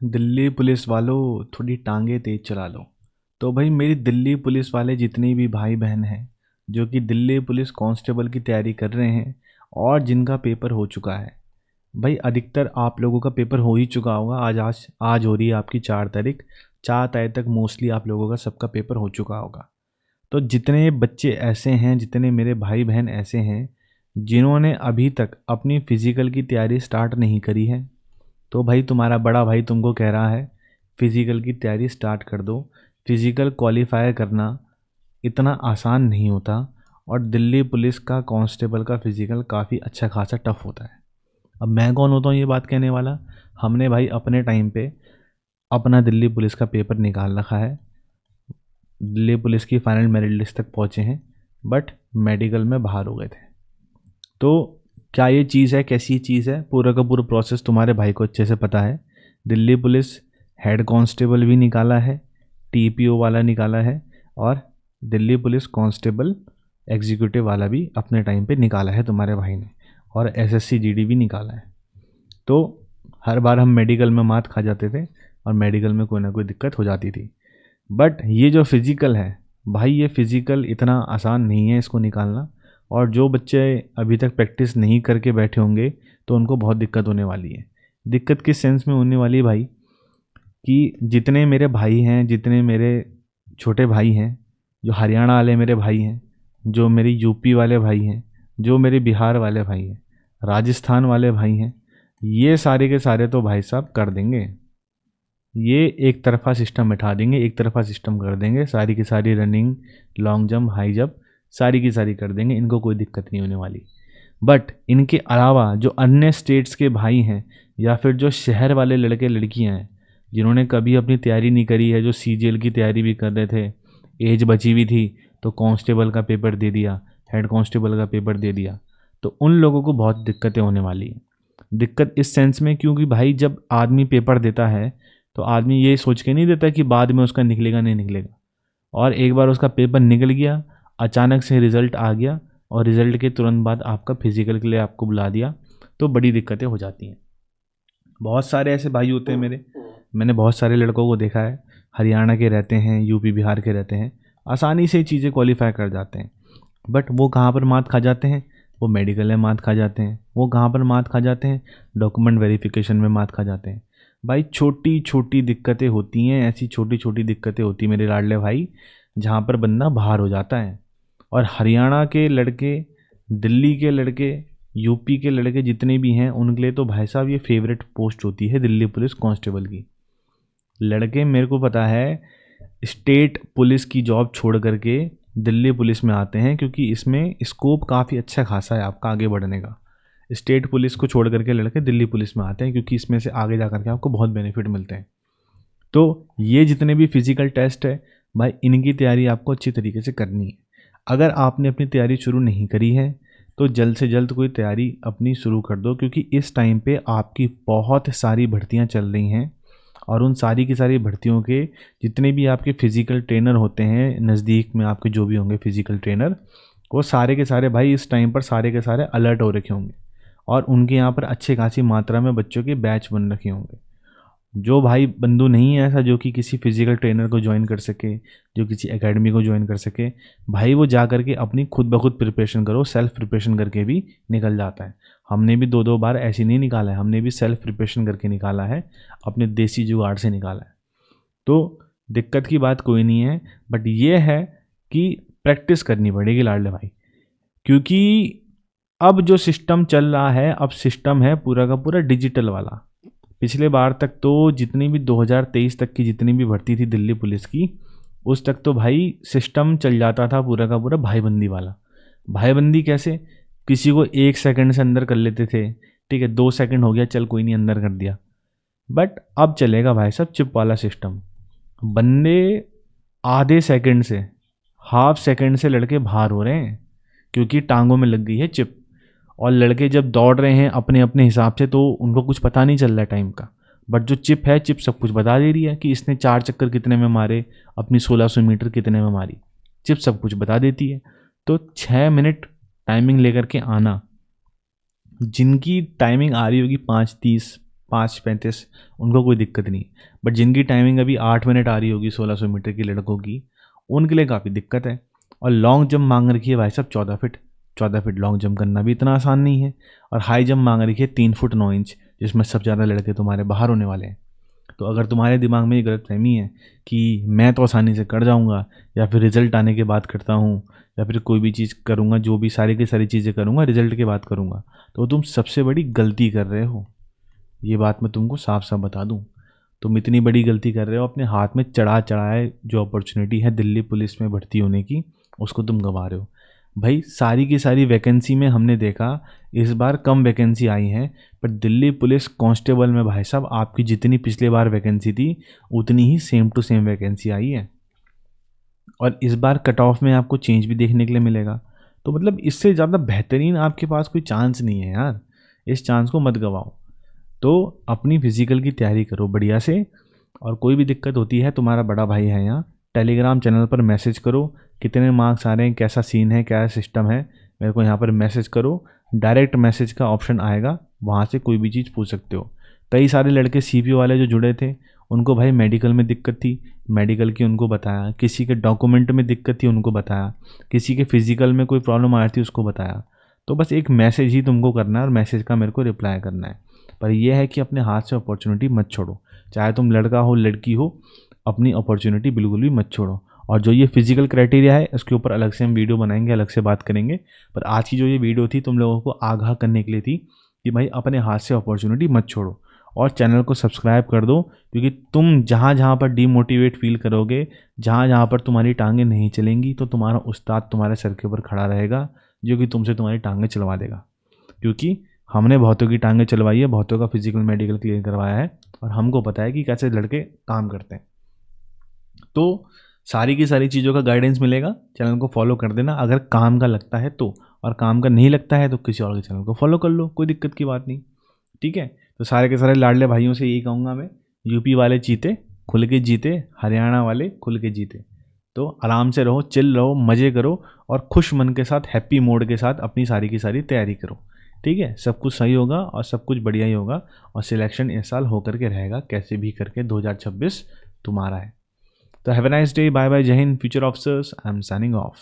Delhi police वालों थोड़ी टांगे तेज चला लो। तो भाई मेरी दिल्ली पुलिस वाले जितने भी भाई बहन हैं जो कि दिल्ली पुलिस कांस्टेबल की तैयारी कर रहे हैं और जिनका पेपर हो चुका है, भाई अधिकतर आप लोगों का पेपर हो ही चुका होगा। आज हो रही है आपकी 4 तारीख। 4 तारीख तक मोस्टली आप लोगों का सबका पेपर हो चुका होगा। तो जितने बच्चे ऐसे हैं, जितने मेरे भाई बहन ऐसे हैं जिन्होंने अभी तक अपनी फिजिकल की तैयारी स्टार्ट नहीं करी है, तो भाई तुम्हारा बड़ा भाई तुमको कह रहा है फिजिकल की तैयारी स्टार्ट कर दो। फिजिकल क्वालिफाई करना इतना आसान नहीं होता और दिल्ली पुलिस का कांस्टेबल का फिजिकल काफ़ी अच्छा खासा टफ होता है। अब मैं कौन होता हूँ ये बात कहने वाला। हमने भाई अपने टाइम पे अपना दिल्ली पुलिस का पेपर निकाल रखा है। दिल्ली पुलिस की फाइनल मेरिट लिस्ट तक पहुँचे हैं, बट मेडिकल में बाहर हो गए थे। तो क्या ये चीज़ है, कैसी चीज़ है, पूरा का पूरा प्रोसेस तुम्हारे भाई को अच्छे से पता है। दिल्ली पुलिस हेड कांस्टेबल भी निकाला है, टीपीओ वाला निकाला है, और दिल्ली पुलिस कांस्टेबल एग्जीक्यूटिव वाला भी अपने टाइम पे निकाला है तुम्हारे भाई ने, और एसएससी जीडी भी निकाला है। तो हर बार हम मेडिकल में मात खा जाते थे और मेडिकल में कोई ना कोई दिक्कत हो जाती थी। बट ये जो फिज़िकल है भाई, ये फिज़िकल इतना आसान नहीं है इसको निकालना। और जो बच्चे अभी तक प्रैक्टिस नहीं करके बैठे होंगे तो उनको बहुत दिक्कत होने वाली है। दिक्कत किस सेंस में होने वाली है भाई, कि जितने मेरे भाई हैं, जितने मेरे छोटे भाई हैं, जो हरियाणा वाले मेरे भाई हैं, जो मेरे यूपी वाले भाई हैं, जो मेरे बिहार वाले भाई हैं, राजस्थान वाले भाई हैं, ये सारे के सारे तो भाई साहब कर देंगे। ये एक तरफा सिस्टम बैठा देंगे, एक तरफा सिस्टम कर देंगे। सारी की सारी running, long jump, high jump सारी की सारी कर देंगे। इनको कोई दिक्कत नहीं होने वाली। बट इनके अलावा जो अन्य स्टेट्स के भाई हैं या फिर जो शहर वाले लड़के लड़कियां हैं जिन्होंने कभी अपनी तैयारी नहीं करी है, जो सीजीएल की तैयारी भी कर रहे थे, एज बची हुई थी तो कांस्टेबल का पेपर दे दिया, हेड कांस्टेबल का पेपर दे दिया, तो उन लोगों को बहुत दिक्कतें होने वाली हैं। दिक्कत इस सेंस में, क्योंकि भाई जब आदमी पेपर देता है तो आदमी ये सोच के नहीं देता कि बाद में उसका निकलेगा नहीं निकलेगा। और एक बार उसका पेपर निकल गया, अचानक से रिज़ल्ट आ गया और रिज़ल्ट के तुरंत बाद आपका फिजिकल के लिए आपको बुला दिया, तो बड़ी दिक्कतें हो जाती हैं। बहुत सारे ऐसे भाई होते हैं मेरे, मैंने बहुत सारे लड़कों को देखा है, हरियाणा के रहते हैं, यूपी बिहार के रहते हैं, आसानी से चीज़ें क्वालिफाई कर जाते हैं। बट वो कहाँ पर मात खा जाते हैं, वो मेडिकल में मात खा जाते हैं। वो कहाँ पर मात खा जाते हैं, डॉक्यूमेंट वेरिफिकेशन में मात खा जाते हैं। भाई छोटी छोटी दिक्कतें होती हैं, ऐसी छोटी छोटी दिक्कतें होती हैं मेरे लाडले भाई, जहाँ पर बंदा बाहर हो जाता है। और हरियाणा के लड़के, दिल्ली के लड़के, यूपी के लड़के जितने भी हैं उनके लिए तो भाई साहब ये फेवरेट पोस्ट होती है दिल्ली पुलिस कांस्टेबल की। लड़के मेरे को पता है स्टेट पुलिस की जॉब छोड़ करके दिल्ली पुलिस में आते हैं, क्योंकि इसमें स्कोप काफ़ी अच्छा खासा है आपका आगे बढ़ने का। स्टेट पुलिस को छोड़ करके लड़के दिल्ली पुलिस में आते हैं क्योंकि इसमें से आगे जा करके आपको बहुत बेनिफिट मिलते हैं। तो ये जितने भी फिजिकल टेस्ट है भाई, इनकी तैयारी आपको अच्छी तरीके से करनी है। अगर आपने अपनी तैयारी शुरू नहीं करी है तो जल्द से जल्द कोई तैयारी अपनी शुरू कर दो, क्योंकि इस टाइम पे आपकी बहुत सारी भर्तियां चल रही हैं और उन सारी की सारी भर्तियों के जितने भी आपके फिजिकल ट्रेनर होते हैं नज़दीक में, आपके जो भी होंगे फिजिकल ट्रेनर, वो सारे के सारे भाई इस टाइम पर सारे के सारे अलर्ट हो रखे होंगे और उनके यहाँ पर अच्छी खासी मात्रा में बच्चों के बैच बन रखे होंगे। जो भाई बंधु नहीं है ऐसा जो कि किसी फिजिकल ट्रेनर को ज्वाइन कर सके, जो किसी एकेडमी को ज्वाइन कर सके, भाई वो जा करके अपनी खुद ब खुद प्रिपरेशन करो। सेल्फ प्रिपरेशन करके भी निकल जाता है। हमने भी 2-2 बार ऐसे नहीं निकाला है, हमने भी सेल्फ प्रिपरेशन करके निकाला है, अपने देसी जुगाड़ से निकाला है। तो दिक्कत की बात कोई नहीं है, बट ये है कि प्रैक्टिस करनी पड़ेगी लाडले भाई, क्योंकि अब जो सिस्टम चल रहा है, अब सिस्टम है पूरा का पूरा डिजिटल वाला। पिछले बार तक तो जितनी भी 2023 तक की जितनी भी भर्ती थी दिल्ली पुलिस की, उस तक तो भाई सिस्टम चल जाता था पूरा का पूरा भाईबंदी वाला। भाईबंदी कैसे, किसी को 1 सेकंड से अंदर कर लेते थे, ठीक है 2 सेकंड हो गया चल कोई नहीं अंदर कर दिया। बट अब चलेगा भाई साहब चिप वाला सिस्टम। बंदे आधे सेकंड से, हाफ सेकंड से लड़के बाहर हो रहे हैं क्योंकि टांगों में लग गई है चिप। और लड़के जब दौड़ रहे हैं अपने अपने हिसाब से तो उनको कुछ पता नहीं चल रहा है टाइम का, बट जो चिप है, चिप सब कुछ बता दे रही है कि इसने 4 चक्कर कितने में मारे, अपनी 1600 मीटर कितने में मारी, चिप सब कुछ बता देती है। तो 6 मिनट टाइमिंग लेकर के आना, जिनकी टाइमिंग आ रही होगी 5:30, 5:35, उनको कोई दिक्कत नहीं। बट जिनकी टाइमिंग अभी 8 मिनट आ रही होगी 1600 मीटर की लड़कों की, उनके लिए काफ़ी दिक्कत है। और लॉन्ग जंप मांग रखी है भाई साहब 14 फीट। 14 फीट लॉन्ग जंप करना भी इतना आसान नहीं है। और हाई जंप मांग रखी है 3 फुट 9 इंच, जिसमें सबसे ज़्यादा लड़के तुम्हारे बाहर होने वाले हैं। तो अगर तुम्हारे दिमाग में ये गलतफहमी है कि मैं तो आसानी से कर जाऊंगा, या फिर रिजल्ट आने के बाद करता हूँ, या फिर कोई भी चीज़ करूँगा, जो भी सारी की सारी चीज़ें करूँगा रिजल्ट के बाद करूँगा, तो तुम सबसे बड़ी गलती कर रहे हो। ये बात मैं तुमको साफ साफ बता दूँ। तुम इतनी बड़ी गलती कर रहे हो, अपने हाथ में चढ़ाए जो अपॉर्चुनिटी है दिल्ली पुलिस में भर्ती होने की, उसको तुम गंवा रहे हो। भाई सारी की सारी वैकेंसी में हमने देखा इस बार कम वैकेंसी आई हैं, पर दिल्ली पुलिस कांस्टेबल में भाई साहब आपकी जितनी पिछले बार वैकेंसी थी उतनी ही सेम टू सेम वैकेंसी आई है। और इस बार कट ऑफ में आपको चेंज भी देखने के लिए मिलेगा। तो मतलब इससे ज़्यादा बेहतरीन आपके पास कोई चांस नहीं है यार, इस चांस को मत गवाओ। तो अपनी फिजिकल की तैयारी करो बढ़िया से। और कोई भी दिक्कत होती है, तुम्हारा बड़ा भाई है यहाँ, टेलीग्राम चैनल पर मैसेज करो, कितने मार्क्स आ रहे हैं, कैसा सीन है, क्या सिस्टम है, मेरे को यहाँ पर मैसेज करो। डायरेक्ट मैसेज का ऑप्शन आएगा, वहाँ से कोई भी चीज़ पूछ सकते हो। कई सारे लड़के सीपीओ वाले जो जुड़े थे, उनको भाई मेडिकल में दिक्कत थी, मेडिकल की उनको बताया, किसी के डॉक्यूमेंट में दिक्कत थी उनको बताया, किसी के फिजिकल में कोई प्रॉब्लम आ रही थी उसको बताया। तो बस एक मैसेज ही तुमको करना है और मैसेज का मेरे को रिप्लाई करना है। पर यह है कि अपने हाथ से अपॉर्चुनिटी मत छोड़ो, चाहे तुम लड़का हो लड़की हो, अपनी अपॉर्चुनिटी बिल्कुल भी मत छोड़ो। और जो ये फिजिकल क्राइटेरिया है इसके ऊपर अलग से हम वीडियो बनाएंगे, अलग से बात करेंगे। पर आज की जो ये वीडियो थी तुम लोगों को आगाह करने के लिए थी कि भाई अपने हाथ से अपॉर्चुनिटी मत छोड़ो। और चैनल को सब्सक्राइब कर दो, क्योंकि तुम जहाँ जहाँ पर डीमोटिवेट फील करोगे, जहाँ जहाँ पर तुम्हारी टांगें नहीं चलेंगी, तो तुम्हारा उस्ताद तुम्हारे सर के ऊपर खड़ा रहेगा, जो कि तुमसे तुम्हारी टांगें चलवा देगा। क्योंकि हमने बहुतों की टांगें चलवाई है, बहुतों का फिजिकल मेडिकल क्लियर करवाया है, और हमको पता है कि कैसे लड़के काम करते हैं। तो सारी की सारी चीज़ों का गाइडेंस मिलेगा, चैनल को फॉलो कर देना अगर काम का लगता है तो। और काम का नहीं लगता है तो किसी और के चैनल को फॉलो कर लो, कोई दिक्कत की बात नहीं। ठीक है, तो सारे के सारे लाडले भाइयों से यही कहूँगा मैं, यूपी वाले जीते खुल के जीते, हरियाणा वाले खुल के जीते। तो आराम से रहो, चिल रहो, मज़े करो, और खुश मन के साथ, हैप्पी मोड के साथ अपनी सारी की सारी तैयारी करो। ठीक है, सब कुछ सही होगा और सब कुछ बढ़िया ही होगा, और सिलेक्शन इस साल होकर के रहेगा कैसे भी करके। 2026 तुम्हारा है। तो have a nice day, bye bye, जय Hind, future officers, I am signing of.